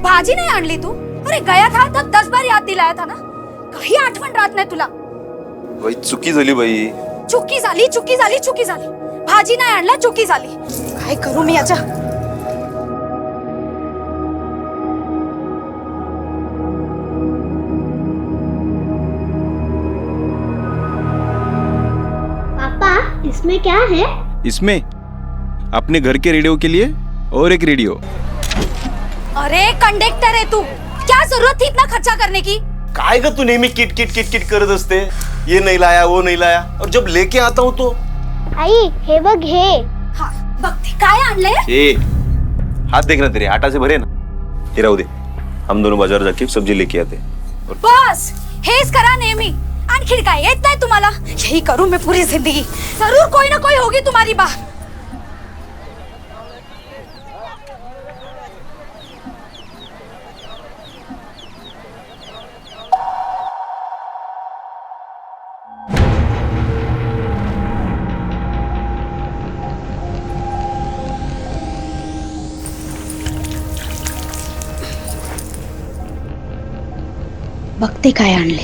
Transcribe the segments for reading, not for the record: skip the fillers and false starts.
भाजी नाही आणली तू? अरे गया था तर 10 बार याद दिलाया था ना. काही आठवण राहत नाही तुला. बाई चुकी झाली बाई. चुकी झाली. भाजी नाही आणला, चुकी झाली. काय करू मी याच्या? पापा, इसमें क्या है? इसमें अपने घर के रेडियो के लिए और एक रेडियो. अरे कंडक्टर है तू, क्या जरूरत थी इतना खर्चा करने की? काय ग तू नेहमी किट किट किट किट करत असते. ये नहीं लाया वो नहीं लाया, और जब लेके आता हूँ तो आई हे बघ हे. हाँ बघते काय आणले. ए हाथ देखना तेरे आटा से भरे ना. ये राहू दे, हम दोनों बाजार जाके सब्जी लेके आते. बस हेच करा नेहमी. आणखी काय येत नाही तुम्हाला? यही करू मैं पूरी जिंदगी. जरूर कोई ना कोई होगी तुम्हारी बात. बघते काय आणले.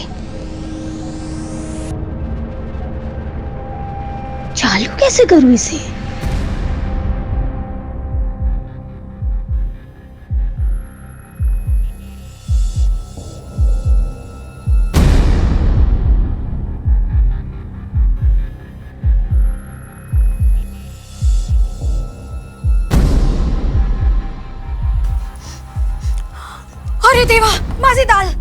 चालू कैसे करूं इसे? अरे देवा, माझी दाल.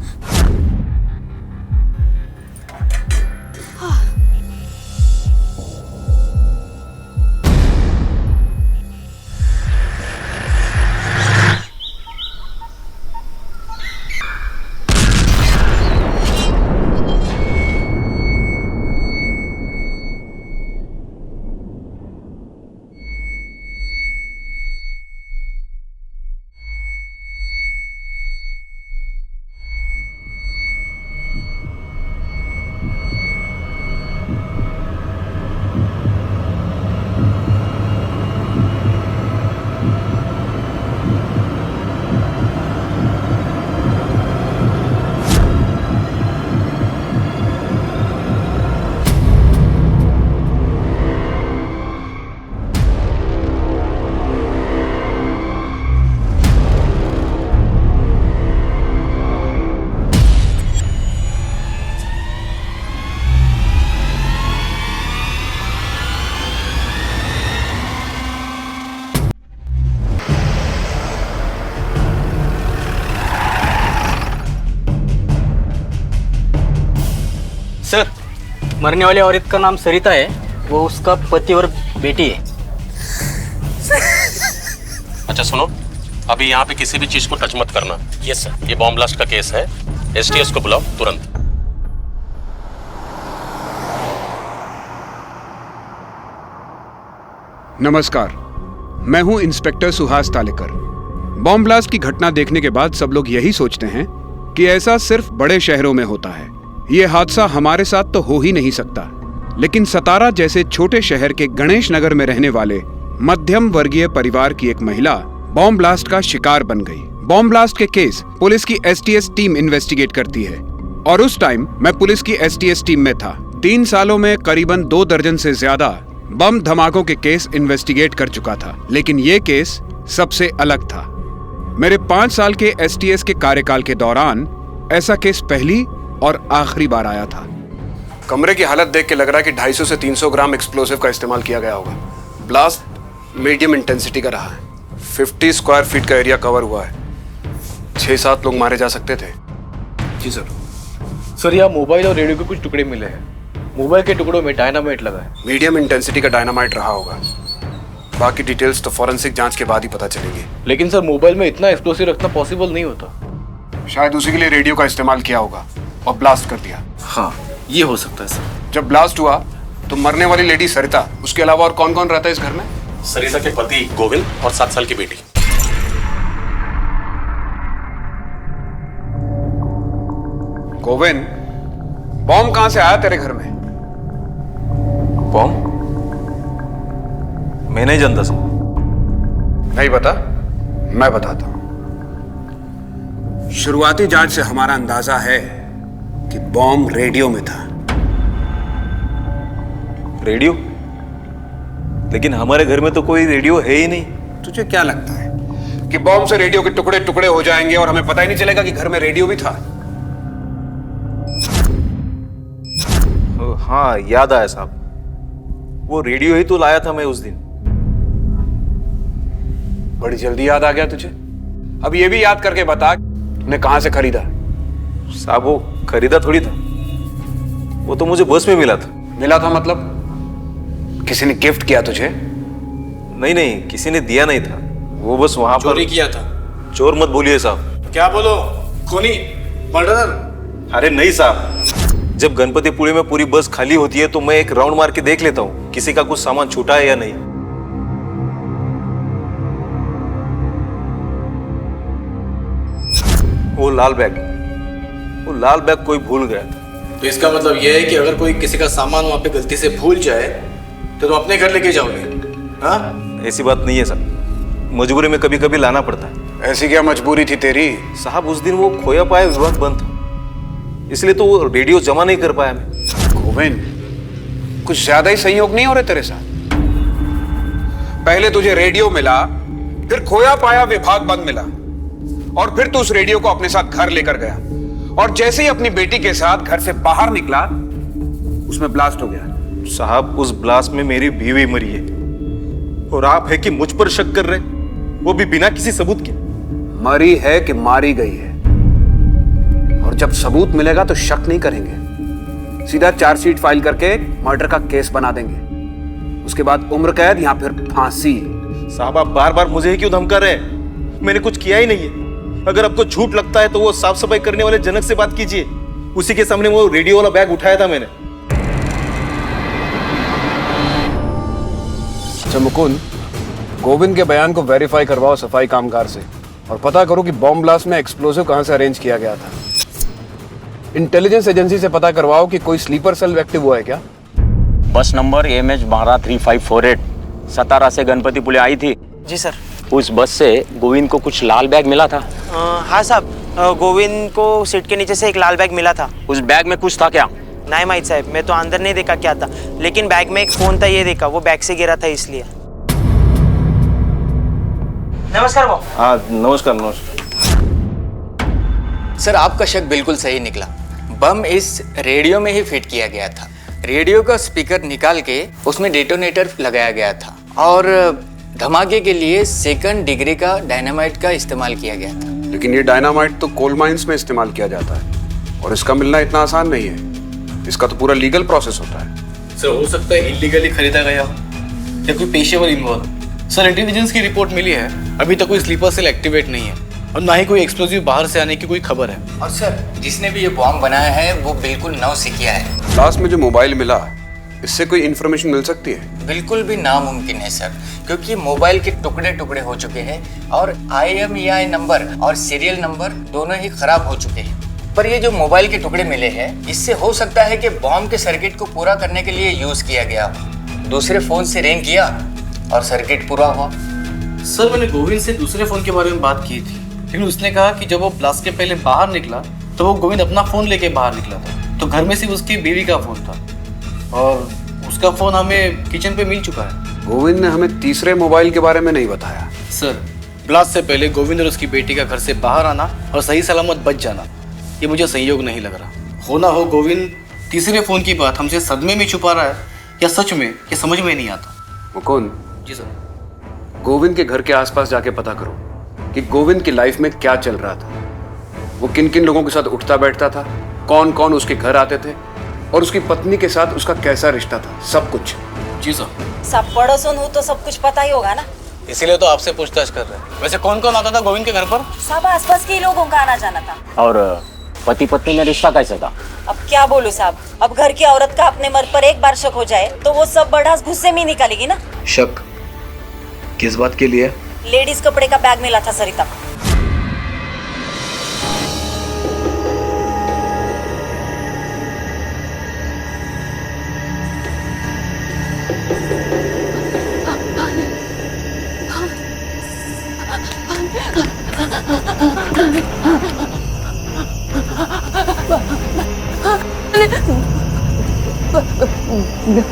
सर, मरने वाली औरत का नाम सरिता है. वो उसका पति और बेटी है. अच्छा सुनो, अभी यहाँ पे किसी भी चीज को टच मत करना. Yes sir. ये बॉम्ब ब्लास्ट का केस है. एसटीएस को बुलाओ तुरंत. नमस्कार, मैं हूं inspector Suhas Talekar. Bomb blast की घटना देखने के बाद सब लोग यही सोचते हैं कि ऐसा सिर्फ बड़े शहरों में होता है. ये हादसा हमारे साथ तो हो ही नहीं सकता. लेकिन सतारा जैसे छोटे शहर के गणेश नगर में रहने वाले मध्यम वर्गीय परिवार की एक महिला बॉम्ब ब्लास्ट का शिकार बन गई. बॉम्ब ब्लास्ट के केस पुलिस की एसटीएस टीम इन्वेस्टिगेट करती है और उस टाइम मैं पुलिस की एसटीएस टीम में था. 3 सालों में करीबन 2 दर्जन से ज्यादा बम धमाकों के केस इन्वेस्टिगेट कर चुका था, लेकिन ये केस सबसे अलग था. मेरे 5 साल के एसटीएस के कार्यकाल के दौरान ऐसा केस पहली और आखिरी बार आया था. कमरे की हालत देख के लग रहा है कि 250 से 300 ग्राम एक्सप्लोसिव का इस्तेमाल किया गया होगा. ब्लास्ट मीडियम इंटेंसिटी का रहा है. 50 स्क्वायर फीट का एरिया कवर हुआ है. 6-7 लोग मारे जा सकते थे. जी सर. सर, यहाँ मोबाइल और रेडियो के कुछ टुकड़े मिले हैं. मोबाइल के टुकड़ों में डायनामाइट लगा है. मीडियम इंटेंसिटी का डायनामाइट रहा होगा. बाकी डिटेल्स तो फॉरेंसिक जांच के बाद ही पता चलेगी. लेकिन सर, मोबाइल में इतना एक्सप्लोसिव रखना पॉसिबल नहीं होता. शायद उसी के लिए रेडियो का इस्तेमाल किया होगा और ब्लास्ट कर दिया. हाँ, ये हो सकता है सर. जब ब्लास्ट हुआ तो मरने वाली लेडी सरिता, उसके अलावा और कौन कौन रहता है इस घर में? सरिता के पति गोविंद और 7 साल की बेटी. गोविंद, बॉम्ब कहां से आया तेरे घर में? बॉम्ब? मैं नहीं जानता सर. नहीं बता, मैं बताता हूं. शुरुआती जांच से हमारा अंदाजा है कि बॉम्ब रेडियो में था। रेडियो? लेकिन हमारे घर में तो कोई रेडियो है ही नहीं। तुझे क्या लगता है कि बॉम्ब से रेडियो के टुकड़े टुकड़े हो जाएंगे और हमें पता ही नहीं चलेगा कि घर में रेडियो भी था? हाँ, याद आया साहब, वो रेडियो ही तो लाया था मैं उस दिन। बड़ी जल्दी याद आ गया तुझे। अब ये भी याद करके बता तूने कहां से खरीदा? साहब वो खरीदा थोड़ी था, वो तो मुझे बस में मिला था। मिला था मतलब किसी ने गिफ्ट किया तुझे? नहीं नहीं, किसी ने दिया नहीं था, वो बस वहां पर चोरी किया था। चोर मत बोलिए साहब। क्या बोलो? खूनी? मर्डर? अरे नहीं साहब, जब गणपतिपुरी में पूरी बस खाली होती है तो मैं एक राउंड मार के देख लेता हूँ किसी का कुछ सामान छूटा है या नहीं। वो लाल बैग कोई भूल गया था। तो इसका मतलब यह है कि अगर कोई किसी का सामान वहां पे गलती से भूल जाए तो तुम अपने घर लेके जाओगे? हाँ? ऐसी बात नहीं है साहब, मजबूरी में कभी कभी लाना पड़ता है। ऐसी क्या मजबूरी थी तेरी? साहब उस दिन वो खोया पाया विभाग बंद था, इसलिए तो वो रेडियो जमा नहीं कर पाया मैं। गोविंद, कुछ ज्यादा ही संयोग नहीं हो रहे तेरे साथ? पहले तुझे रेडियो मिला, फिर खोया पाया विभाग बंद मिला, और फिर तू उस रेडियो को अपने साथ घर लेकर गया, और जैसे ही अपनी बेटी के साथ घर से बाहर निकला उसमें ब्लास्ट हो गया। साहब उस ब्लास्ट में मेरी बीवी मरी है, और आप है कि मुझ पर शक कर रहे, वो भी बिना किसी सबूत के। मरी है कि मारी गई है, और जब सबूत मिलेगा तो शक नहीं करेंगे, सीधा चार्जशीट फाइल करके मर्डर का केस बना देंगे, उसके बाद उम्र कैद या फिर फांसी। साहब आप बार बार मुझे ही क्यों धमका रहे हैं? मैंने कुछ किया ही नहीं है। अगर आपको झूठ लगता है तो वो साफ सफाई करने वाले जनक से बात कीजिए, उसी के सामने वो रेडियो वाला बैग उठाया था मैंने। अच्छा मुकुंद, गोविंद के बयान को वेरीफाई करवाओ सफाई कामगार से, और पता करो कि बॉम्ब ब्लास्ट में एक्सप्लोसिव कहां से अरेंज किया गया था। इंटेलिजेंस एजेंसी से पता करवाओ कि कोई स्लीपर सेल एक्टिव हुआ है क्या। बस नंबर MH123548 सतारा से गणपतिपुले आई थी। जी सर। उस बस से गोविंद को कुछ लाल बैग मिला था। हाँ साहब, गोविंद को सीट के नीचे से एक लाल बैग मिला था। उस बैग में कुछ था क्या? नहीं माहित साहब, मैं तो अंदर नहीं देखा क्या था, लेकिन बैग में एक फोन था, ये देखा, वो बैग से गिरा था इसलिए। नमस्कार बाबू। हाँ नमस्कार। सर आपका शक बिल्कुल सही निकला। बम इस रेडियो में ही फिट किया गया था। रेडियो का स्पीकर निकाल के उसमें डेटोनेटर लगाया गया था, और धमाके के लिए सेकंड डिग्री का डायनामाइट का इस्तेमाल किया गया था। लेकिन ये डायनामाइट तो कोल माइंस में इस्तेमाल किया जाता है, और इसका मिलना इतना आसान नहीं है। इसका तो पूरा लीगल प्रोसेस होता है। सर हो सकता है इलीगली खरीदा गया हो या कोई पेशेवर इन्वॉल्व। सर इंटेलिजेंस की रिपोर्ट मिली है, अभी तक कोई स्लीपर सेल एक्टिवेट नहीं है, और ना ही कोई एक्सप्लोजिव बाहर से आने की कोई खबर है। और सर जिसने भी ये बॉम्ब बनाया है वो बिल्कुल नौसिखिया है। लास्ट में जो मोबाइल मिला, इससे कोई इंफॉर्मेशन मिल सकती है? बिल्कुल भी नामुमकिन है सर, क्योंकि मोबाइल के टुकड़े टुकड़े हो चुके हैं, और IMEI नंबर और सीरियल नंबर दोनों ही खराब हो चुके हैं। पर ये जो मोबाइल के टुकड़े मिले हैं, इससे हो सकता है कि बॉम्ब के सर्किट को पूरा करने के लिए यूज किया गया हो। दूसरे फोन से रिंग किया और सर्किट पूरा हुआ। सर मैंने गोविंद से दूसरे फोन के बारे में बात की थी, लेकिन उसने कहा कि जब वो ब्लास्ट के पहले बाहर निकला तो वो गोविंद अपना फोन लेके बाहर निकला था, तो घर में सिर्फ उसकी बीवी का फोन था, और उसका फोन हमें किचन पे मिल चुका है। गोविंद ने हमें तीसरे मोबाइल के बारे में नहीं बताया। सर ब्लास्ट से पहले गोविंद और उसकी बेटी का घर से बाहर आना और सही सलामत बच जाना, ये मुझे संयोग नहीं लग रहा। हो ना हो गोविंद तीसरे फोन की बात हमसे सदमे में छुपा रहा है, या सच में, ये समझ में नहीं आता। मुकुंद जी सर। गोविंद के घर के आसपास जाके पता करो कि गोविंद की लाइफ में क्या चल रहा था, वो किन किन लोगों के साथ उठता बैठता था, कौन कौन उसके घर आते थे, और उसकी पत्नी के साथ उसका कैसा रिश्ता था, सब कुछ। जी सर। सब पड़ोसन हो तो सब कुछ पता ही होगा ना, इसीलिए तो आपसे पूछताछ कर रहे हैं। वैसे कौन कौन आता था गोविंद के घर पर? सब आसपास के लोगों का आना जाना था। और पति पत्नी में रिश्ता कैसे था? अब क्या बोलूं साहब, अब घर की औरत का अपने मर्द पर एक बार शक हो जाए तो वो सब बढ़ास गुस्से में ही निकालेगी ना। शक किस बात के लिए? लेडीज कपड़े का बैग मिला था सरिता को। नहीं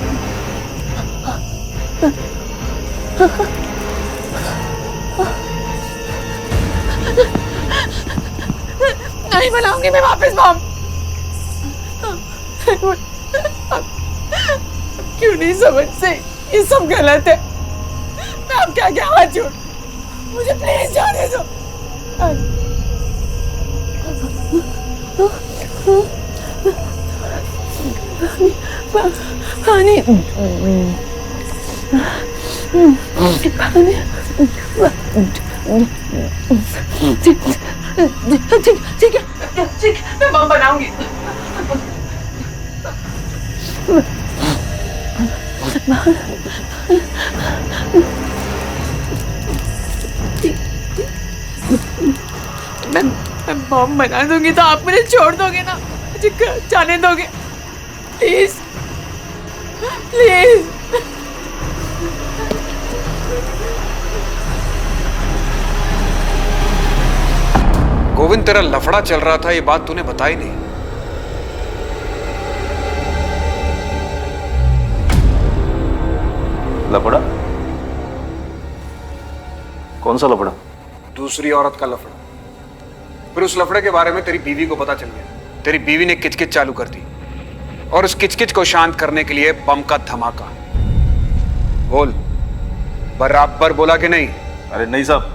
बनाऊंगी मैं वापस बम। क्यों नहीं समझते? ये सब गलत है। मैं अब क्या क्या हाथ जोड़, मुझे प्लीज जाने दो। पानी ठीक है, मैं बम बनाऊंगी। मैं बम बना दूंगी तो आप मुझे छोड़ दोगे ना? मुझे जाने दोगे? Please please. गोविंद, तेरा लफड़ा चल रहा था, ये बात तूने बताई नहीं। लफड़ा? कौन सा लफड़ा? दूसरी औरत का लफड़ा। फिर उस लफड़े के बारे में तेरी बीवी को पता चल गया। तेरी बीवी ने किचकिच चालू कर दी और उस किचकिच को शांत करने के लिए बम का धमाका। बोल, बराबर बोला कि नहीं? अरे नहीं साहब,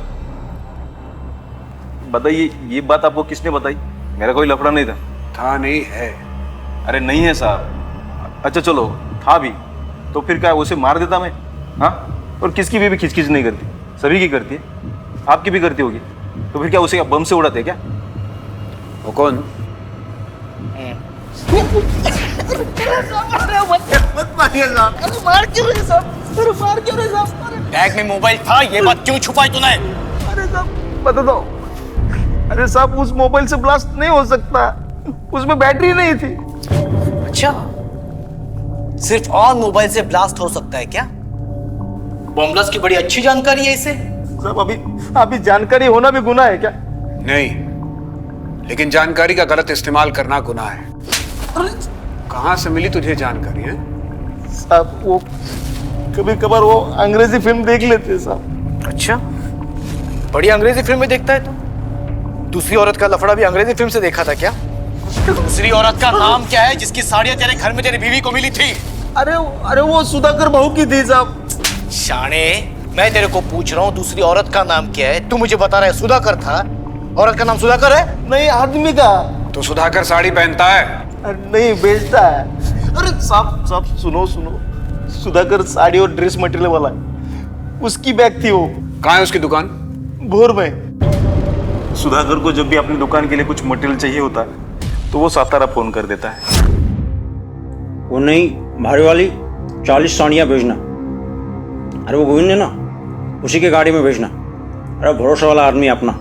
बताइए ये बात आपको किसने बताई? मेरा कोई लफड़ा नहीं था। था नहीं है? अरे नहीं है साहब। अच्छा चलो, था भी तो फिर क्या उसे मार देता मैं? हाँ, और किसकी बीवी खिचखिच नहीं करती? सभी की करती है, आपकी भी करती होगी। तो फिर क्या उसे बम से उड़ाते क्या? वो कौन? बैग में मोबाइल था, ये बात क्यों छुपाई तूने? अरे साहब बता दो। अरे साहब, उस मोबाइल से ब्लास्ट नहीं हो सकता, उसमें बैटरी नहीं थी। अच्छा, सिर्फ ऑन मोबाइल से ब्लास्ट हो सकता है क्या? बम ब्लास्ट की बड़ी अच्छी जानकारी है इसे। साहब अभी जानकारी होना भी गुनाह है क्या? नहीं, लेकिन जानकारी का गलत इस्तेमाल करना गुनाह है। कहां से मिली तुझे जानकारी है? साहब वो कभी कभार वो अंग्रेजी फिल्म देख लेते हैं साहब। अच्छा, बड़ी अंग्रेजी फिल्में देखता है तू? दूसरी औरत का लफड़ा भी अंग्रेजी फिल्म से देखा था क्या? दूसरी औरत का नाम क्या है जिसकी साड़ियां तेरे घर में तेरी बीवी को मिली थी? अरे वो सुधाकर बहू की थी साहब। शाणे, मैं तेरे को पूछ रहा हूँ दूसरी औरत का नाम क्या है? तू मुझे बता रहा है सुधाकर था। औरत का नाम सुधाकर है? नहीं, आदमी का। तो सुधाकर साड़ी पहनता है? नहीं, बेचता है। अरे साहब सुनो, सुधाकर साड़ी और ड्रेस मटेरियल वाला है, उसकी बैग थी वो। कहाँ है उसकी दुकान? भोर में। सुधाकर को जब भी अपनी दुकान के लिए कुछ मटेरियल चाहिए होता है तो वो सातारा फोन कर देता है। वो नहीं, भारी वाली 40 साड़ियाँ भेजना। अरे वो गोविंद है ना, उसी के गाड़ी में भेजना। अरे भरोसा वाला आदमी अपना।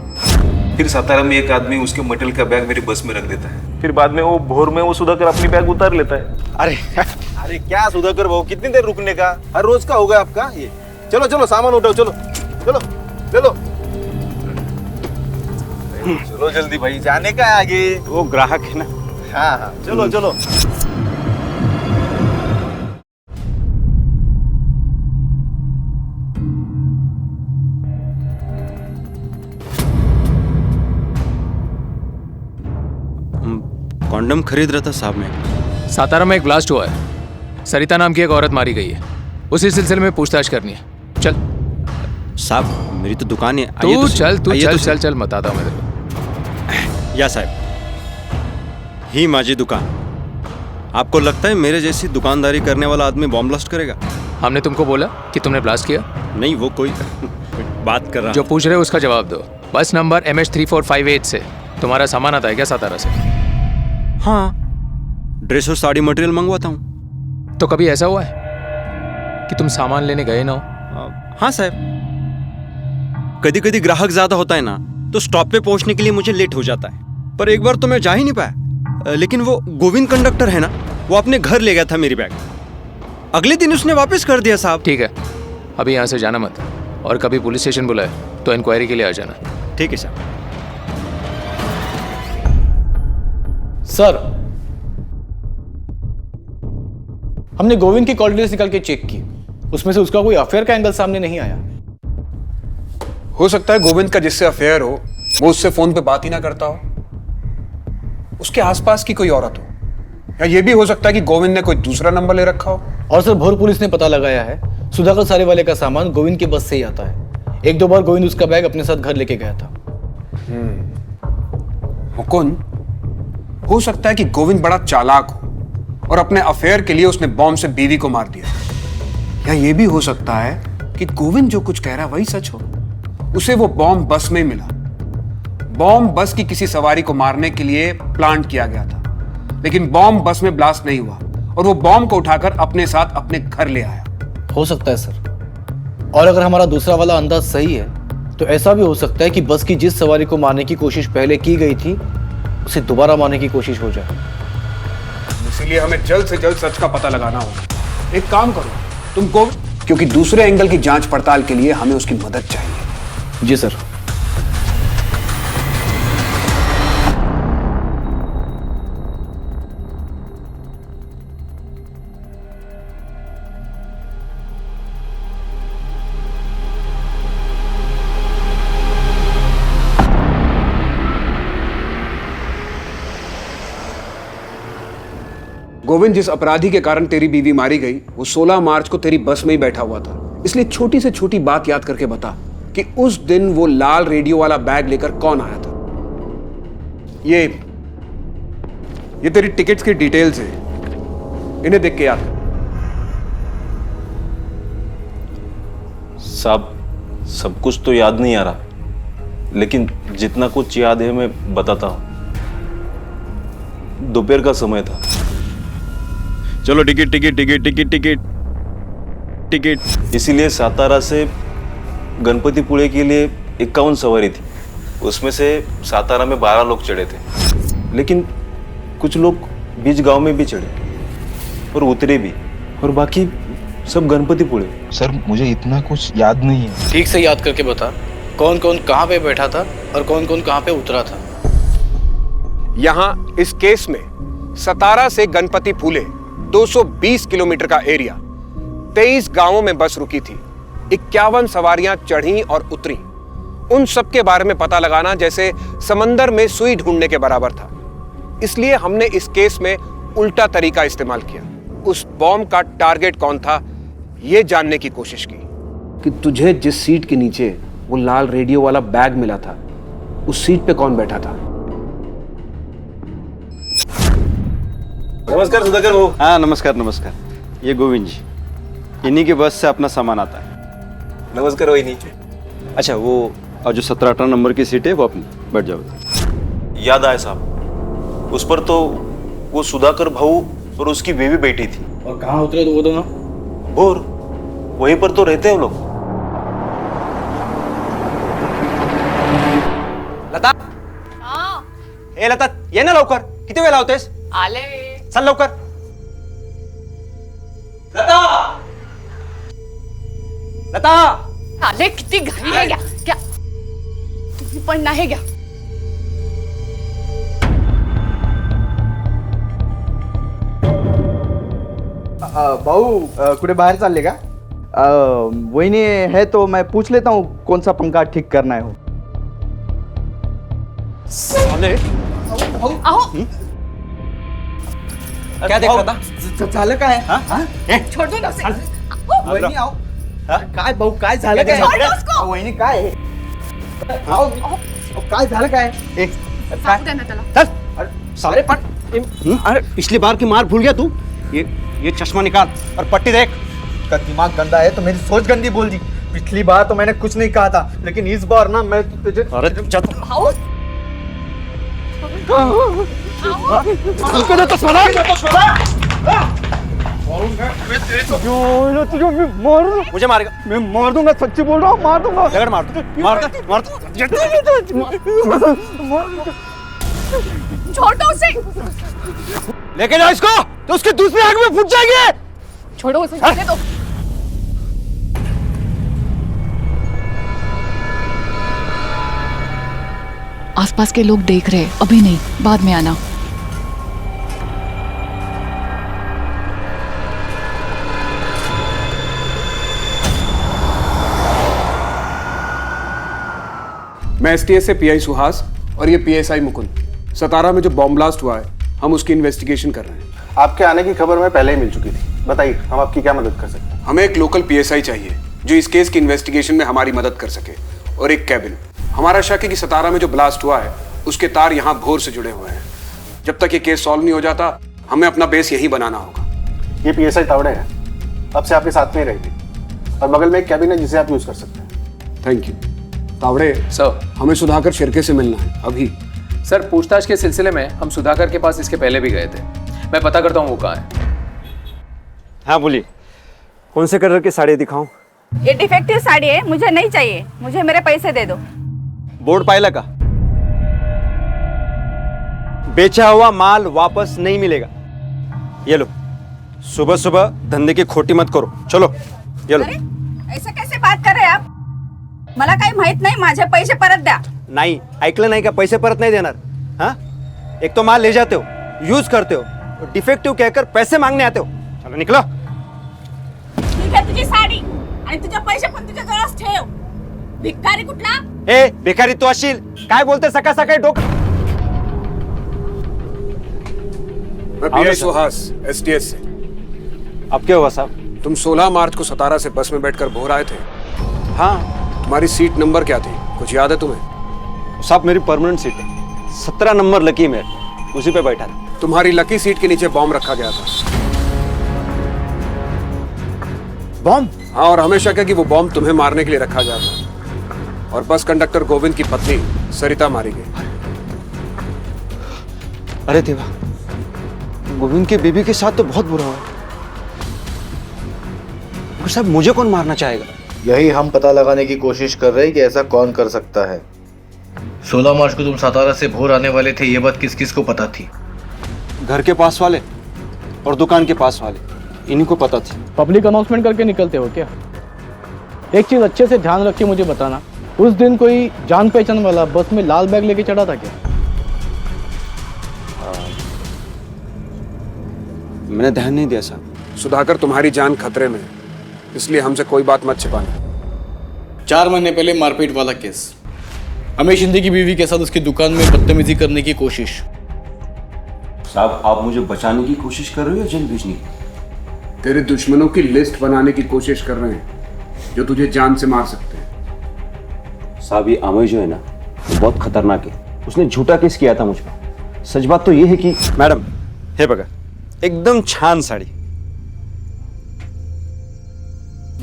फिर सातारा में एक आदमी उसके मटेरियल का बैग मेरी बस में रख देता है। फिर बाद में वो भोर में वो सुधाकर अपनी बैग उतार लेता है। अरे क्या सुधाकर भाऊ, कितनी देर रुकने का? हर रोज का होगा आपका ये। चलो सामान उठाओ, चलो चलो जल्दी भाई, जाने का है आगे। वो ग्राहक है ना। हाँ, चलो। कॉन्डम खरीद रहा था साहब मैं। सातारा में एक ब्लास्ट हुआ है, सरिता नाम की एक औरत मारी गई है। उसी सिलसिले में पूछताछ करनी है। चल साहब, मेरी तो दुकान है। तू चल बताता हूँ मैं तेरे को। या साहब, ही माझी दुकान। आपको लगता है मेरे जैसी दुकानदारी करने वाला आदमी बॉम्ब ब्लास्ट करेगा? हमने तुमको बोला कि तुमने ब्लास्ट किया? नहीं, वो कोई बात कर रहा। जो पूछ रहे हो उसका जवाब दो। बस नंबर MH3458 से तुम्हारा सामान आता है क्या सातारा से? हाँ, ड्रेस और साड़ी मटेरियल मंगवाता हूँ। तो कभी ऐसा हुआ है कि तुम सामान लेने गए ना हो? हाँ साहब, कभी कभी ग्राहक ज्यादा होता है ना, तो स्टॉप पे पहुंचने के लिए मुझे लेट हो जाता है। पर एक बार तो मैं जा ही नहीं पाया। लेकिन वो गोविंद कंडक्टर है ना, वो अपने घर ले गया था मेरी बैग। अगले दिन उसने वापस कर दिया साहब। ठीक है, अभी यहाँ से जाना मत, और कभी पुलिस स्टेशन बुलाए तो इंक्वायरी के लिए आ जाना। ठीक है साहब। सर, हमने गोविंद की कॉल डिटेल्स निकाल के चेक की, उसमें से उसका कोई अफेयर का एंगल सामने नहीं आया। हो सकता है गोविंद का जिससे अफेयर हो वो उससे फोन पे बात ही ना करता हो, उसके आसपास की कोई औरत हो, या ये भी हो सकता है कि गोविंद ने कोई दूसरा नंबर ले रखा हो। और सर भोर पुलिस ने पता लगाया है सुधाकर सारे वाले का सामान गोविंद के बस से ही आता है। एक दो बार गोविंद उसका बैग अपने साथ घर लेके गया था। मुकुंद, हो सकता है कि गोविंद बड़ा चालाक हो और अपने अफेयर के लिए उसने बॉम्ब से बीवी को मार दिया, या ये भी हो सकता है कि गोविंद जो कुछ कह रहा है वही सच हो, उसे वो बॉम्ब बस में मिला। बॉम्ब बस की किसी सवारी को मारने के लिए प्लांट किया गया था, लेकिन बॉम्ब बस में ब्लास्ट नहीं हुआ और वो बॉम्ब को उठाकर अपने साथ अपने घर ले आया। हो सकता है सर, और अगर हमारा दूसरा वाला अंदाज सही है तो ऐसा भी हो सकता है कि बस की जिस सवारी को मारने की कोशिश पहले की गई थी उसे दोबारा मारने की कोशिश हो जाए। इसीलिए हमें जल्द से जल्द सच का पता लगाना होगा। एक काम करो, तुम गोविंद, क्योंकि दूसरे एंगल की जांच पड़ताल के लिए हमें उसकी मदद चाहिए। जी सर। गोविंद, जिस अपराधी के कारण तेरी बीवी मारी गई वो 16 मार्च को तेरी बस में ही बैठा हुआ था, इसलिए छोटी से छोटी बात याद करके बता कि उस दिन वो लाल रेडियो वाला बैग लेकर कौन आया था। ये तेरी टिकट्स की डिटेल्स है, इन्हें देख के याद कर। साहब, सब कुछ तो याद नहीं आ रहा, लेकिन जितना कुछ याद है मैं बताता हूं। दोपहर का समय था। चलो ticket ticket ticket ticket ticket ticket. इसीलिए सातारा से गणपतिपुळे के लिए 51 सवारी थी, उसमें से सातारा में 12 लोग चढ़े थे, लेकिन कुछ लोग बीच गांव में भी चढ़े और उतरे भी, और बाकी सब गणपतिपुळे। सर मुझे इतना कुछ याद नहीं है। ठीक से याद करके बता, कौन कौन कहाँ पे बैठा था और कौन कौन कहाँ पे उतरा था। यहां इस केस में सतारा से गणपतिपुळे 220 किलोमीटर का एरिया, 23 गांवों में बस रुकी थी, 51 सवारियां चढ़ी और उतरी। उन सब के बारे में पता लगाना जैसे समंदर में सुई ढूंढने के बराबर था। इसलिए हमने इस केस में उल्टा तरीका इस्तेमाल किया। उस बॉम्ब का टारगेट कौन था यह जानने की कोशिश की कि तुझे जिस सीट के नीचे वो लाल रेडियो वाला बैग मिला था उस सीट पे कौन बैठा था। नमस्कार सुधाकर भाऊ। हाँ नमस्कार नमस्कार, ये गोविंद जी, इन्हीं के बस से अपना सामान आता है। नमस्कार वहीनी। अच्छा, वो और जो 17-18 नंबर की सीट है वो अपनी बैठ जाओ। याद आया साहब, उस पर तो वो सुधाकर भाऊ और उसकी बीवी बैठी थी। और कहाँ उतरे तो वो दोनों? भोर, वहीं पर तो रहते हैं वो लोग। लता, ए लता, ये ना लवकर, किती वेळ लावतेस? आले चल लवकर. लता, लता, आले किती घाई आहे क्या तुम्ही पण नाही घ्या. भाऊ कुठे बाहेर चालले का? वहिनी है तो मैं पूछ लेता हूँ कौन सा पंखा ठीक करना है. साले, क्या देख रहा था? झालं काय? हाँ? छोड़ दो ना उसे. वहिनी आओ. काय भाऊ काय झालं काय? छोड़ दो उसको. वहिनी काय? आओ. काय झालं काय? एक सांगू दे ना त्याला. चल. अरे साले पण, अरे पिछली बार की मार भूल गया तू? ये चश्मा निकाल और पट्टी देख. का दिमाग गंदा है तो मेरी सोच गंदी बोल दी. पिछली बार तो मैंने कुछ नहीं कहा था, लेकिन इस बार ना मैं तुझे. अरे चल. मुझे मारेगा? मैं मार दूंगा, सच्ची बोल रहा हूँ, मार दूंगा. लगड़ मार मार. छोड़ दो उसे. लेके जाओ इसको, तो उसकी दूसरी आंख में फूट जाएगी. छोड़ो उसे, जाने दो. आसपास के लोग देख रहे, अभी नहीं, बाद में आना. मैं एसटीएस से पीआई सुहास और ये पीएसआई मुकुंद। सतारा में जो बॉम्ब ब्लास्ट हुआ है हम उसकी इन्वेस्टिगेशन कर रहे हैं। आपके आने की खबर मैं पहले ही मिल चुकी थी। बताइए हम आपकी क्या मदद कर सकते हैं? हमें एक लोकल पीएसआई चाहिए जो इस केस की इन्वेस्टिगेशन में हमारी मदद कर सके, और एक कैबिन। हमारा शक है कि सतारा में जो ब्लास्ट हुआ है उसके तार यहाँ भोर से जुड़े हुए हैं। जब तक ये केस सॉल्व नहीं हो जाता हमें अपना बेस यही बनाना होगा। ये पीएसआई तावड़े है, अब से आपके साथ में ही रहेगी, और बगल में एक कैबिन है जिसे आप यूज कर सकते हैं। Thank you. तावड़े सर, हमें सुधाकर शिर्के से मिलना है अभी। सर, पूछताछ के सिलसिले में हम सुधाकर के पास इसके पहले भी गए थे। मैं पता करता हूँ वो कहाँ है। हाँ बोलिए, कौन से कलर की साड़ी दिखाऊं? ये डिफेक्टिव साड़ी है, मुझे नहीं चाहिए, मुझे मेरे पैसे दे दो। बोर्ड पायला का बेचा हुआ माल वापस नहीं मिलेगा। ये लो, सुबह सुबह धंधे की खोटी मत करो। चलो ये लो। ऐसा कैसे बात कर रहे आप? मला काही माहित नाही, माझे पैसे परत द्या। नाही ऐकलं नाही का? पैसे परत नहीं देणार? हाँ, एक तो माल ले जाते हो, यूज करते हो, डिफेक्टिव कहकर पैसे मांगने आते हो। चलो निकलो। ठीक आहे तुझी साडी आणि तुझे पैसे पण तुझ्या जवळच ठेव। भिकारी कुठला? ए भिकारी तू अशील काय बोलते सकाळ सकाळी डोकं? मैं पीआई सुहास एसटीएस से। अब क्या हुआ साहब? तुम 16 मार्च को सतारा से बस में बैठकर भोर आए थे। हाँ। तुम्हारी सीट नंबर क्या थी, कुछ याद है तुम्हें? साहब मेरी परमानेंट सीट है, 17 नंबर लकी में, उसी पे बैठा था। तुम्हारी लकी सीट के नीचे बॉम्ब रखा गया था। बॉम्ब? हाँ, और हमेशा क्या कि वो बॉम्ब तुम्हें मारने के लिए रखा गया था, और बस कंडक्टर गोविंद की पत्नी सरिता मारी गई। अरे देवा, गोविंद की बीबी के साथ तो बहुत बुरा हुआ। साहब मुझे कौन मारना चाहेगा? यही हम पता लगाने की कोशिश कर रहे हैं कि ऐसा कौन कर सकता है। 16 मार्च को तुम सतारा से भोर आने वाले थे, ये बात किस किस को पता थी? घर के पास वाले और दुकान के पास वाले, इन्हीं को पता थी। पब्लिक अनाउंसमेंट करके निकलते हो क्या? एक चीज अच्छे से ध्यान रख के मुझे बताना, उस दिन कोई जान पहचान वाला बस में लाल बैग लेके चढ़ा था क्या? मैंने ध्यान नहीं दिया साहब। सुधाकर, तुम्हारी जान खतरे में है, इसलिए हमसे कोई बात मत छिपाना। 4 महीने पहले मारपीट वाला केस, हमें शिंदे की बीवी के साथ उसकी दुकान में बदतमीजी करने की कोशिश। साहब आप मुझे बचाने की कोशिश कर रहे हो या जेल भेजने की? तेरे दुश्मनों की लिस्ट बनाने की कोशिश कर रहे हैं जो तुझे जान से मार सकते हैं। साहब ये अमय जो है ना, बहुत खतरनाक है। उसने झूठा केस किया था मुझ पर। सच बात तो ये है कि मैडम हे बघा, एकदम छान साड़ी,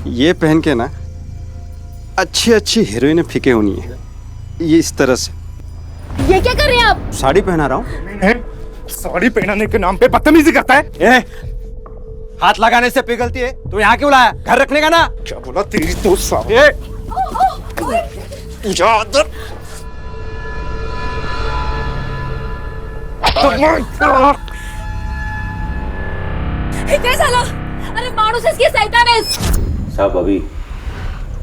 ये पहन के ना अच्छी अच्छी हीरोइनें फीके होनी है। ये इस तरह से। ये क्या कर रहे हैं आप? साड़ी पहना रहा हूँ। साड़ी पहनाने के नाम पे बदतमीजी करता है। हाथ लगाने से पिघलती है तो यहाँ क्यों लाया? घर रखने का ना। क्या बोला तेरी तो साड़ी? काय झालं? अरे माणूस आहेस की शैतान आहेस? साहब अभी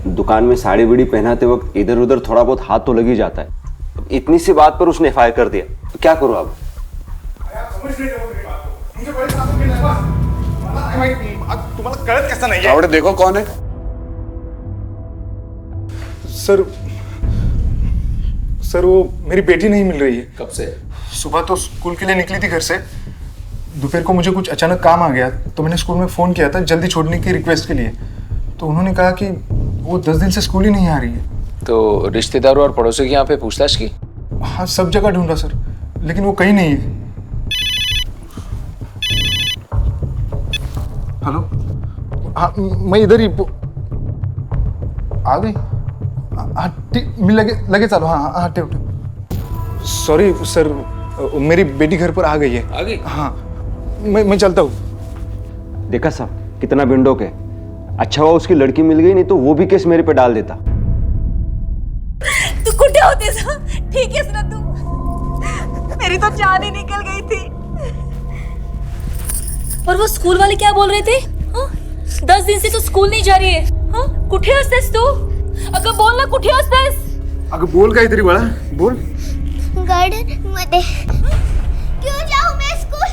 दुकान में साड़ी बीड़ी पहनाते वक्त इधर उधर थोड़ा बहुत हाथ तो लग ही जाता है। इतनी सी बात पर उसने एफआईआर कर दिया, तो क्या करूं अब? तुम्हाला कळत कैसा नहीं है? आवड़े देखो कौन है? सर वो मेरी बेटी नहीं मिल रही है। कब से? सुबह तो स्कूल के लिए निकली थी घर से, दोपहर को मुझे कुछ अचानक काम आ गया तो मैंने स्कूल में फ़ोन किया था जल्दी छोड़ने की रिक्वेस्ट के लिए, तो उन्होंने कहा कि वो 10 दिन से स्कूल ही नहीं आ रही है। तो रिश्तेदारों और पड़ोसियों के यहाँ पे पूछताछ की? हाँ सब जगह ढूंढा सर, लेकिन वो कहीं नहीं है। हेलो, हाँ मैं इधर ही आ गई। हाँ ठीक, मैं लगे चलो। हाँ हाँ ठेव ठेव। सॉरी सर, मेरी बेटी घर पर आ गई है। आ गई? हाँ मैं चलता हूँ। देखा साहब कितना बिंडोक है। अच्छा हुआ उसकी लड़की मिल गई, नहीं तो वो भी केस मेरे पे डाल देता। तू कुठे होतीस? ठीक है ना तू? मेरी तो जान ही निकल गई थी। और वो स्कूल वाले क्या बोल रहे थे? 10 दिन से तो स्कूल नहीं जा रही है। हाँ कुठे असतेस तू? अगं बोल ना, कुठे असतेस? अगं बोल काहीतरी बाळा, बोल। गार्डन मध्ये। क्यों जाऊं मैं स्कूल?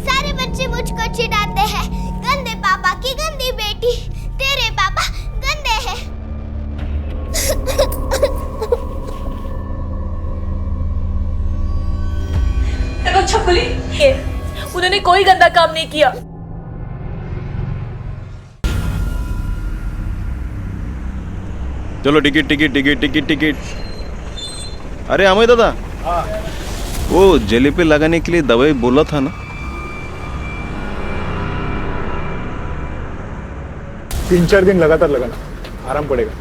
सारे बच्चे मुझको चिढ़ाते हैं, गंदे पापा की गंदी बेटी, तेरे पापा गंदे हैं। बोली उन्होंने कोई गंदा काम नहीं किया। चलो ticket ticket ticket ticket ticket. अरे अमय दादा, वो जले पे लगाने के लिए दवाई बोला था ना? 3-4 दिन लगातार लगाना, आराम पड़ेगा।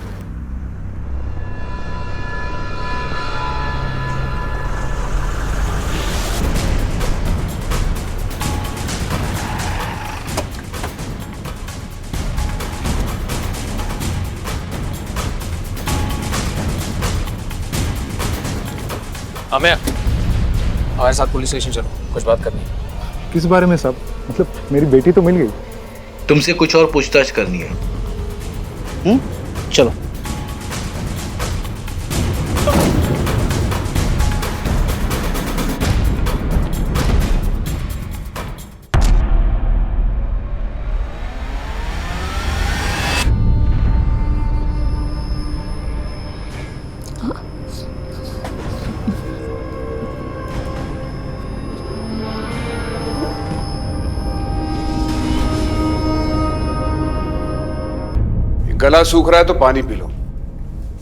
अमेय, हमारे साथ पुलिस स्टेशन चलो, कुछ बात करनी है। किस बारे में साहब? मतलब मेरी बेटी तो मिल गई। तुमसे कुछ और पूछताछ करनी है। चलो। गला सूख रहा है तो पानी पी लो,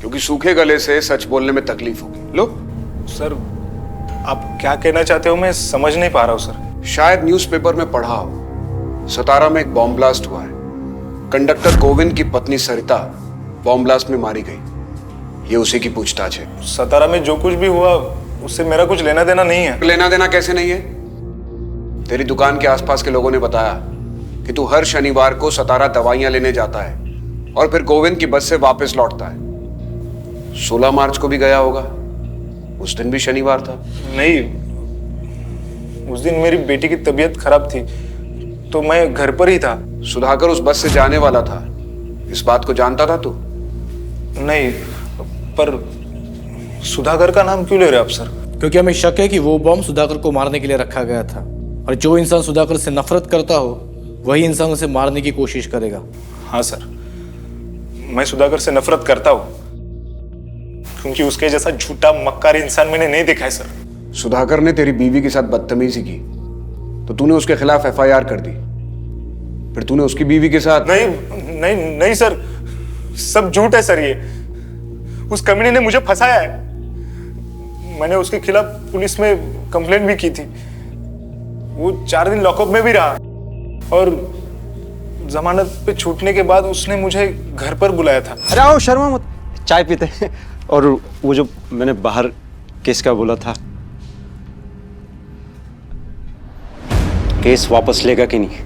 क्योंकि सूखे गले से सच बोलने में तकलीफ होगी। लो। सर, आप क्या कहना चाहते हो मैं समझ नहीं पा रहा हूँ सर। शायद न्यूज़पेपर में पढ़ा हो, सतारा में एक बॉम्ब ब्लास्ट हुआ है। कंडक्टर गोविंद की पत्नी सरिता बॉम्ब ब्लास्ट में मारी गई। ये उसी की पूछताछ है। सतारा में जो कुछ भी हुआ उससे मेरा कुछ लेना देना नहीं है। लेना देना कैसे नहीं है? तेरी दुकान के आसपास के लोगों ने बताया कि तू हर शनिवार को सतारा दवाइयां लेने जाता है और फिर गोविंद की बस से वापस लौटता है। 16 मार्च को भी गया होगा, उस दिन भी शनिवार था। नहीं, उस दिन मेरी बेटी की तबीयत खराब थी तो मैं घर पर ही था। सुधाकर उस बस से जाने वाला था, इस बात को जानता था तू? नहीं, पर सुधाकर का नाम क्यों ले रहे आप सर? क्योंकि हमें शक है कि वो बॉम्ब सुधाकर को मारने के लिए रखा गया था, और जो इंसान सुधाकर से नफरत करता हो वही इंसान उसे मारने की कोशिश करेगा। हाँ सर, मैं सुधाकर से नफरत करता हूँ क्योंकि उसके जैसा झूठा मक्कार इंसान मैंने नहीं देखा है सर। सुधाकर ने तेरी बीवी के साथ बदतमीजी की तो तूने उसके खिलाफ FIR कर दी, फिर तूने उसकी बीवी के साथ। नहीं नहीं नहीं सर, सब झूठ है सर। ये उस कमीने ने मुझे फंसाया है। मैंने उसके खिलाफ पुलिस में कंप्लेंट भी की थी। वो 4 दिन लॉकअप में भी रहा और जमानत पे छूटने के बाद उसने मुझे घर पर बुलाया था। अरे आओ, शर्मा मत, चाय पीते हैं। और वो जो मैंने बाहर केस का बोला था, केस वापस लेगा कि नहीं?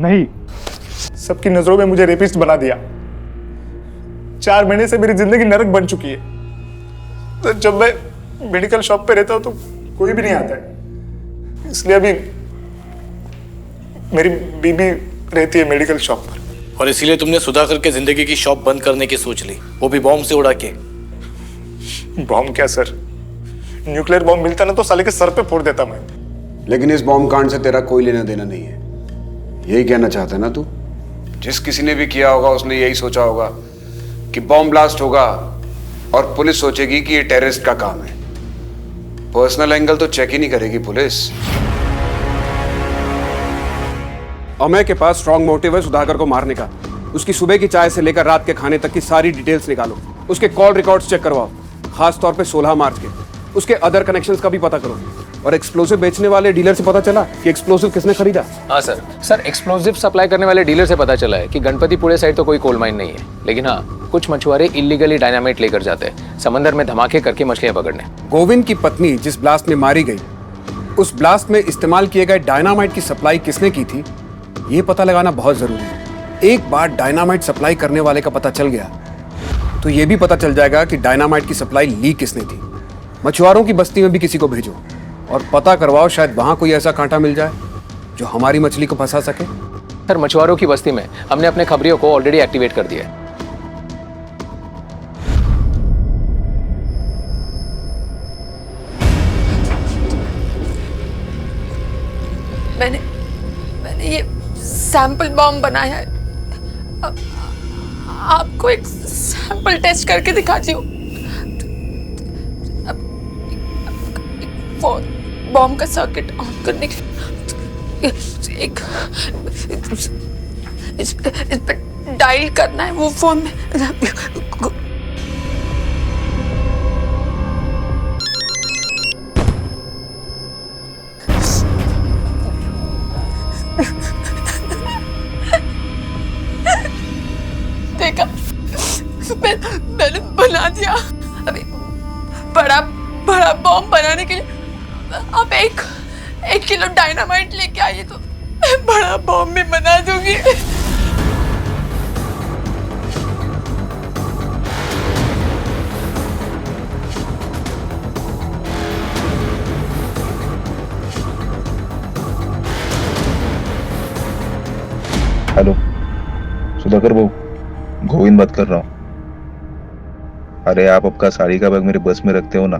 नहीं, सबकी नजरों में मुझे रेपिस्ट बना दिया। 4 महीने से मेरी जिंदगी नरक बन चुकी है। तो जब मैं मेडिकल शॉप पे रहता हूं तो कोई भी नहीं आता है, इसलिए अभी मेरी बीबी रहती है मेडिकल शॉप पर। और इसीलिए तुमने सुधाकर के जिंदगी की शॉप बंद करने की सोच ली, वो भी बॉम्ब से उड़ा के। बॉम्ब क्या सर, न्यूक्लियर बॉम्ब मिलता ना तो साले के सर पे फोड़ देता मैं। लेकिन इस बॉम्ब कांड से तेरा कोई लेना देना नहीं है, यही कहना चाहता है ना तू? जिस किसी ने भी किया होगा उसने यही सोचा होगा कि बॉम्ब ब्लास्ट होगा और पुलिस सोचेगी कि ये टेररिस्ट का काम है। पर्सनल एंगल तो चेक ही नहीं करेगी पुलिस। अमय के पास स्ट्रॉन्ग मोटिव है सुधाकर को मारने का। उसकी सुबह की चाय से लेकर रात के खाने तक की सारी डिटेल्स निकालो, उसके कॉल रिकॉर्ड्स चेक करवाओ, खास तौर पे 16 मार्च के। उसके अदर कनेक्शंस का भी पता करो। और एक्सप्लोसिव बेचने वाले डीलर से पता चला कि एक्सप्लोसिव किसने खरीदा? हाँ सर, एक्सप्लोसिव सप्लाई करने वाले डीलर से पता चला है कि गणपतिपुरे साइड तो कोई कोल माइन नहीं है, लेकिन हाँ, कुछ मछुआरे इलीगली डायनामाइट लेकर जाते हैं समंदर में धमाके करके मछलियां पकड़ने। गोविंद की पत्नी जिस ब्लास्ट में मारी गई, उस ब्लास्ट में इस्तेमाल किए गए डायनामाइट की सप्लाई किसने की थी, ये पता लगाना बहुत जरूरी है। एक बार डायनामाइट सप्लाई करने वाले का पता चल गया तो ये भी पता चल जाएगा कि डायनामाइट की सप्लाई लीक किसने थी। मछुआरों की बस्ती में भी किसी को भेजो और पता करवाओ, शायद वहां कोई ऐसा कांटा मिल जाए जो हमारी मछली को फंसा सके। सर, मछुआरों की बस्ती में हमने अपने खबरियों को ऑलरेडी एक्टिवेट कर दिया है। मैंने ये सैंपल बॉम्ब बनाया है। आपको एक सैंपल टेस्ट करके दिखाती हूँ। बॉम्ब का सर्किट ऑन करने के एक इस पे डायल करना है वो फोन में। देखा, मैंने बना दिया। अभी बड़ा बड़ा बॉम्ब बनाने के लिए आप एक किलो डायनामाइट लेके आइए तो मैं बड़ा बॉम्ब भी बना दूंगी। हेलो सुधाकर बहू, गोविंद बात कर रहा हूँ। अरे आप आपका साड़ी का बैग मेरे बस में रखते हो ना?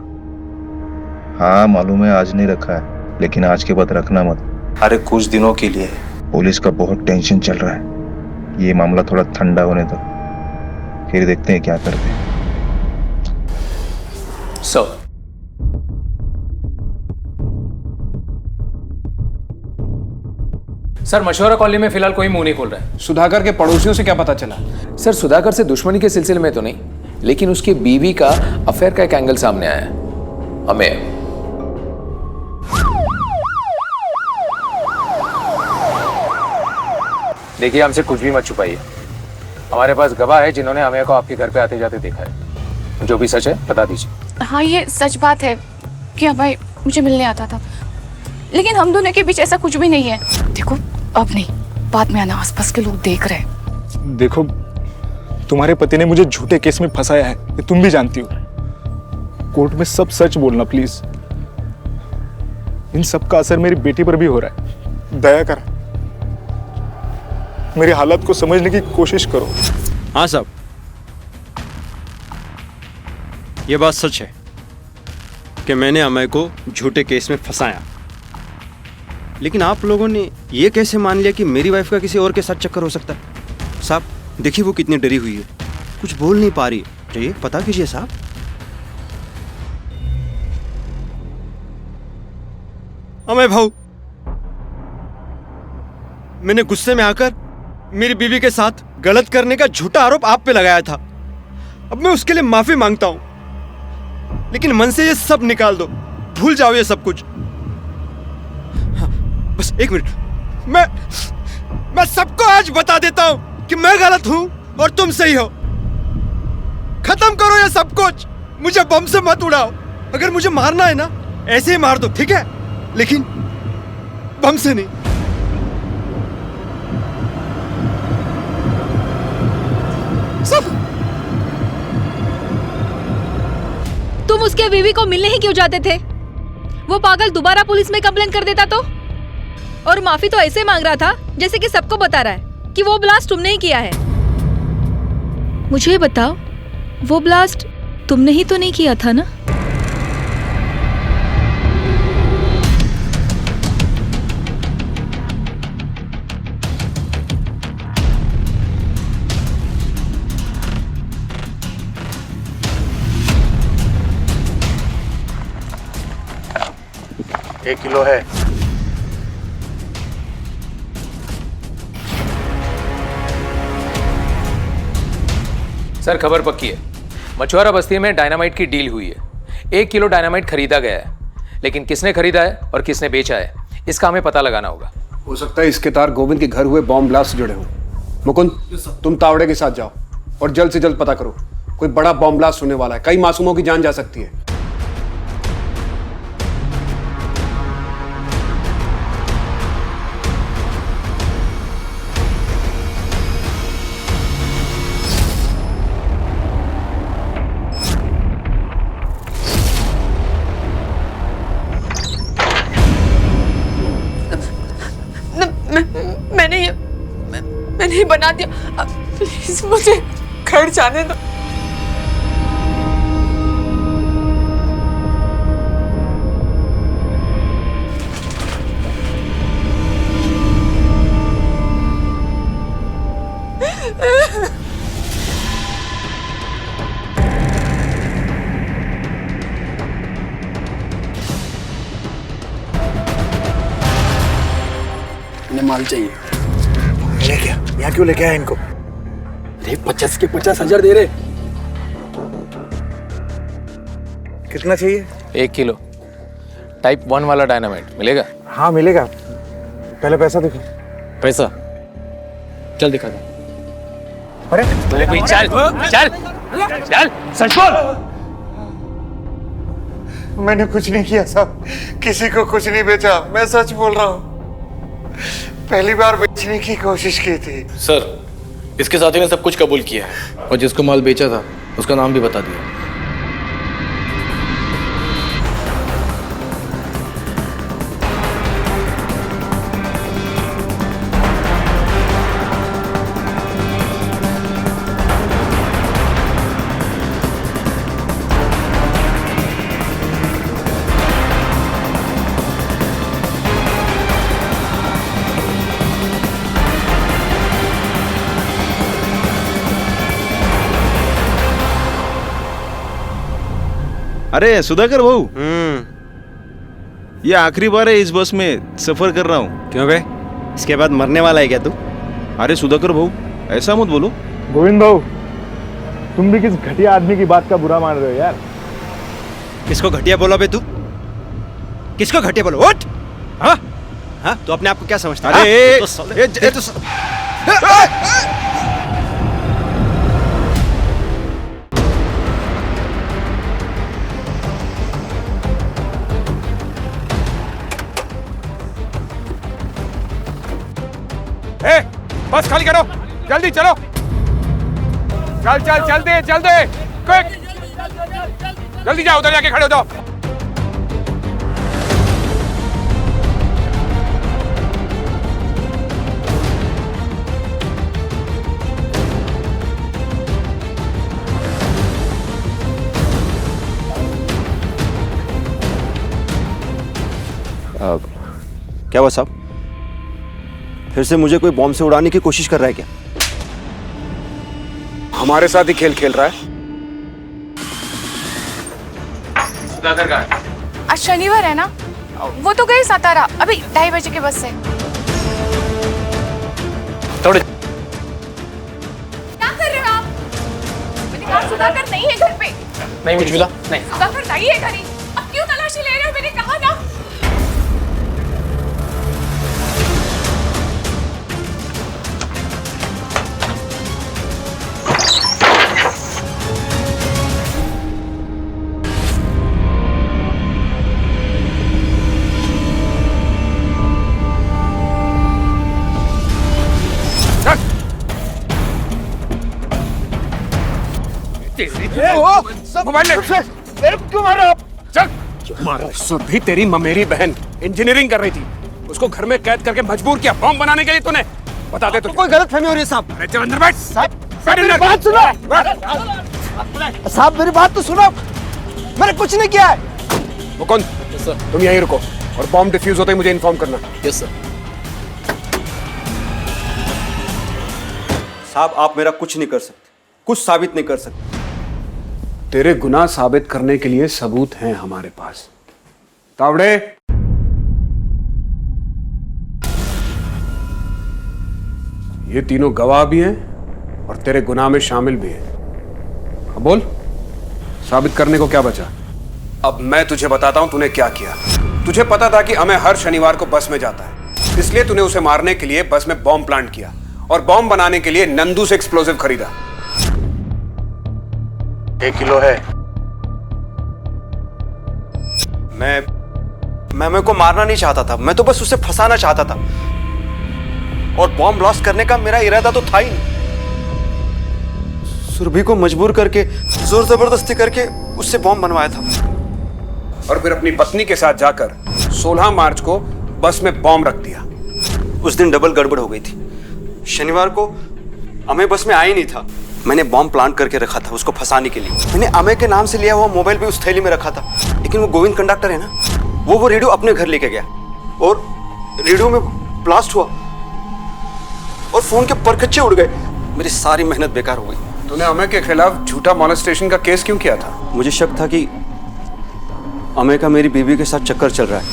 हाँ मालूम है आज नहीं रखा है, लेकिन आज के बाद रखना मत। अरे कुछ दिनों के लिए। पुलिस का बहुत टेंशन चल रहा है, ये मामला थोड़ा ठंडा होने दो, फिर देखते हैं क्या करते हैं। सर मशवरा कॉलोनी में फिलहाल कोई मुंह नहीं खोल रहा है। सुधाकर के पड़ोसियों से क्या पता चला? सर सुधाकर से दुश्मनी के सिलसिले में तो नहीं, लेकिन उसकी बीवी का अफेयर का एक एंगल सामने आया है। हमें देखिए, हमसे कुछ भी मत छुपाइए। हमारे पास गवाह है जिन्होंने हमें को आपके घर पे आते जाते देखा है। जो भी सच है बता दीजिए। हाँ ये सच बात है कि भाई मुझे मिलने आता था, लेकिन हम दोनों के बीच ऐसा कुछ भी नहीं है। देखो अब नहीं, बाद में आना, आसपास के लोग देख रहे हैं। देखो, तुम्हारे पति ने मुझे झूठे केस में फंसाया है, ये तुम भी जानती हो। कोर्ट में सब सच बोलना प्लीज। इन सब का असर मेरी बेटी पर भी हो रहा है। दया कर, मेरी हालत को समझने की कोशिश करो। हाँ साहब, ये बात सच है कि मैंने अमय को झूठे केस में फंसाया, लेकिन आप लोगों ने ये कैसे मान लिया कि मेरी वाइफ का किसी और के साथ चक्कर हो सकता है? साहब देखिए वो कितनी डरी हुई है, कुछ बोल नहीं पा रही है। चाहिए पता कीजिए साहब। अमय भाऊ, मैंने गुस्से में आकर मेरी बीवी के साथ गलत करने का झूठा आरोप आप पे लगाया था। अब मैं उसके लिए माफी मांगता हूं, लेकिन मन से ये सब निकाल दो, भूल जाओ ये सब कुछ। हाँ, बस एक मिनट, मैं सबको आज बता देता हूं कि मैं गलत हूं और तुम सही हो। खत्म करो ये सब कुछ, मुझे बम से मत उड़ाओ। अगर मुझे मारना है ना ऐसे ही मार दो, ठीक है, लेकिन बम से नहीं। सब तुम उसके बीवी को मिलने ही क्यों जाते थे? वो पागल दोबारा पुलिस में कंप्लेन कर देता तो? और माफी तो ऐसे मांग रहा था जैसे कि सबको बता रहा है कि वो ब्लास्ट तुमने ही किया है। मुझे ये बताओ, वो ब्लास्ट तुमने ही तो नहीं किया था ना? एक किलो है। सर खबर पक्की है, मछुआरा बस्ती में डायनामाइट की डील हुई है। 1 किलो डायनामाइट खरीदा गया है, लेकिन किसने खरीदा है और किसने बेचा है इसका हमें पता लगाना होगा। हो सकता है इसके तार गोविंद के घर हुए बॉम्ब ब्लास्ट से जुड़े हों। मुकुंद, तुम तावड़े के साथ जाओ और जल्द से जल्द पता करो, कोई बड़ा बॉम्ब ब्लास्ट होने वाला है, कई मासूमों की जान जा सकती है। मैंने ही बना दिया। प्लीज मुझे घर जाने दो। माल चाहिए। ले क्या? यहाँ क्यों लेके आया इनको? अरे 50 के 50,000 दे रहे। कितना चाहिए? 1 किलो टाइप 1 वाला डायनामाइट मिलेगा? हाँ मिलेगा, पहले पैसा देखो। पैसा चल दिखा दो। अरे चल चल चल सच बोल। मैंने कुछ नहीं किया साहब, किसी को कुछ नहीं बेचा, मैं सच बोल रहा हूँ। पहली बार बेचने की कोशिश की थी। सर, इसके साथी ने सब कुछ कबूल किया है और जिसको माल बेचा था उसका नाम भी बता दिया। अरे सुधाकर भाऊ, ये आखिरी बार है इस बस में सफर कर रहा हूँ। क्यों बे? इसके बाद मरने वाला है क्या तू? अरे सुधाकर भाऊ, ऐसा मत बोलो। गोविंद भाऊ, तुम भी किस घटिया आदमी की बात का बुरा मान रहे हो यार। किसको घटिया बोला बे तू? किसको घटिया बोलो? उठ! हाँ? हाँ? तू अपने आप को क्या समझता है? बस खाली करो, जल्दी चलो। चल चल चल दे, चल दे, क्विक, जल्दी जाओ, उधर जाके खड़े हो जाओ। क्या हुआ साहब? फिर से मुझे कोई बॉम्ब से उड़ाने की कोशिश कर रहा है क्या? हमारे साथ ही खेल खेल रहा है। आज शनिवार है ना, वो तो गए सतारा, अभी 2:30 बजे के बस से। थोड़े क्या कर रहे हो आप? मैंने कहा सुधाकर नहीं है घर पे। नहीं मुझे मिला नहीं। सुधाकर नहीं है घर ही, अब क्यों तलाशी ले रहे हो? मैंने कहा ना। मोबाइल ले। क्यों मारा आप? चल मारा। सुरभि तेरी ममेरी बहन इंजीनियरिंग कर रही थी, उसको घर में कैद करके मजबूर किया बॉम्ब बनाने के लिए तूने। बता दे तो कोई गलत फहमी हो रही है साहब। अरे चल अंदर बैठ। मेरी बात सुनो। साहब मेरी बात तो सुनो, मैंने कुछ नहीं किया है। वो कौन? तुम यहीं रुको और बॉम्ब डिफ्यूज होते ही मुझे इन्फॉर्म करना। Yes sir. साहब आप मेरा कुछ नहीं कर सकते, कुछ साबित नहीं कर सकते। तेरे गुनाह साबित करने के लिए सबूत हैं हमारे पास। तावड़े, ये तीनों गवाह भी हैं और तेरे गुनाह में शामिल भी हैं। अब बोल, साबित करने को क्या बचा? अब मैं तुझे बताता हूं तूने क्या किया। तुझे पता था कि अमेय हर शनिवार को बस में जाता है, इसलिए तूने उसे मारने के लिए बस में बॉम्ब प्लांट किया और बॉम्ब बनाने के लिए नंदू से एक्सप्लोजिव खरीदा। 1 किलो है। मैं को मारना नहीं चाहता था, मैं तो बस उसे फंसाना चाहता था और बॉम्ब ब्लास्ट करने का मेरा इरादा तो था ही नहीं। सुरभि को मजबूर करके, जोर जबरदस्ती करके उससे बॉम्ब बनवाया था और फिर अपनी पत्नी के साथ जाकर 16 मार्च को बस में बॉम्ब रख दिया। उस दिन डबल गड़बड़ हो गई थी। शनिवार को अमेय बस में आया ही नहीं था। मैंने बॉम्ब प्लांट करके रखा था उसको फंसाने के लिए। मैंने अमेय के नाम से लिया हुआ मोबाइल भी उस थैली में रखा था, लेकिन वो गोविंद कंडक्टर है ना, वो रेडियो अपने घर लेके गया और रेडियो में ब्लास्ट हुआ और फोन के परखच्चे उड़ गए। मेरी सारी मेहनत बेकार हो गई। तूने अमेय के खिलाफ झूठा मॉलेस्टेशन का केस क्यों किया था? मुझे शक था कि अमेय का मेरी बीवी के साथ चक्कर चल रहा है।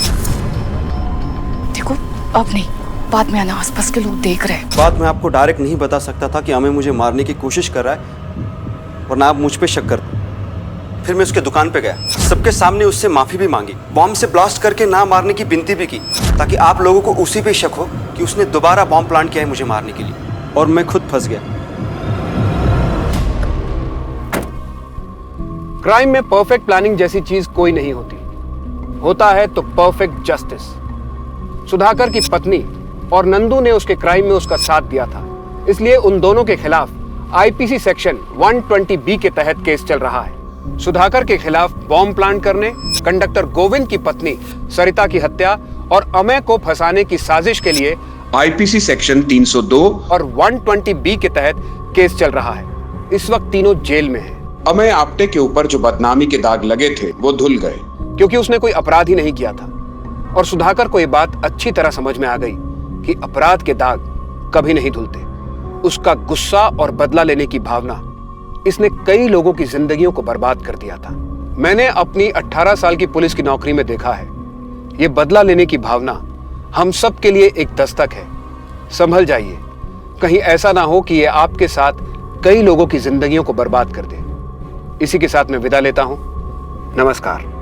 देखो अब नहीं, बाद में आना, आसपास के लोग देख रहे हैं। बात मैं आपको डायरेक्ट नहीं बता सकता था कि अमेय मुझे मारने की कोशिश कर रहा है, वरना आप मुझ पे शक करते। फिर मैं उसके दुकान पे गया, सबके सामने उससे माफी भी मांगी, बॉम्ब से ब्लास्ट करके ना मारने की विनती भी की, ताकि आप लोगों को उसी पे शक हो कि उसने दोबारा बॉम्ब प्लांट किया है मुझे मारने के लिए। और मैं खुद फंस गया। क्राइम में परफेक्ट प्लानिंग जैसी चीज कोई नहीं होती, होता है तो परफेक्ट जस्टिस। सुधाकर की पत्नी और नंदू ने उसके क्राइम में उसका साथ दिया था, इसलिए उन दोनों के खिलाफ आईपीसी सेक्शन 120B के तहत केस चल रहा है। सुधाकर के खिलाफ बॉम्ब प्लांट करने, कंडक्टर गोविंद की पत्नी सरिता की हत्या और अमेय को फंसाने की साजिश के लिए आईपीसी सेक्शन 302 और 120B के तहत केस चल रहा है। इस वक्त तीनों जेल में हैं। अमेय आप्टे के ऊपर जो बदनामी के दाग लगे थे वो धुल गए, क्योंकि उसने कोई अपराध ही नहीं किया था। और सुधाकर को ये बात अच्छी तरह समझ में आ गई कि अपराध के दाग कभी नहीं धुलते। उसका गुस्सा और बदला लेने की भावना, इसने कई लोगों की जिंदगियों को बर्बाद कर दिया था। मैंने अपनी 18 साल की पुलिस की नौकरी में देखा है, ये बदला लेने की भावना हम सब के लिए एक दस्तक है। संभल जाइए, कहीं ऐसा ना हो कि ये आपके साथ कई लोगों की जिंदगियों को बर्बाद कर दे। इसी के साथ मैं विदा लेता हूं। नमस्कार।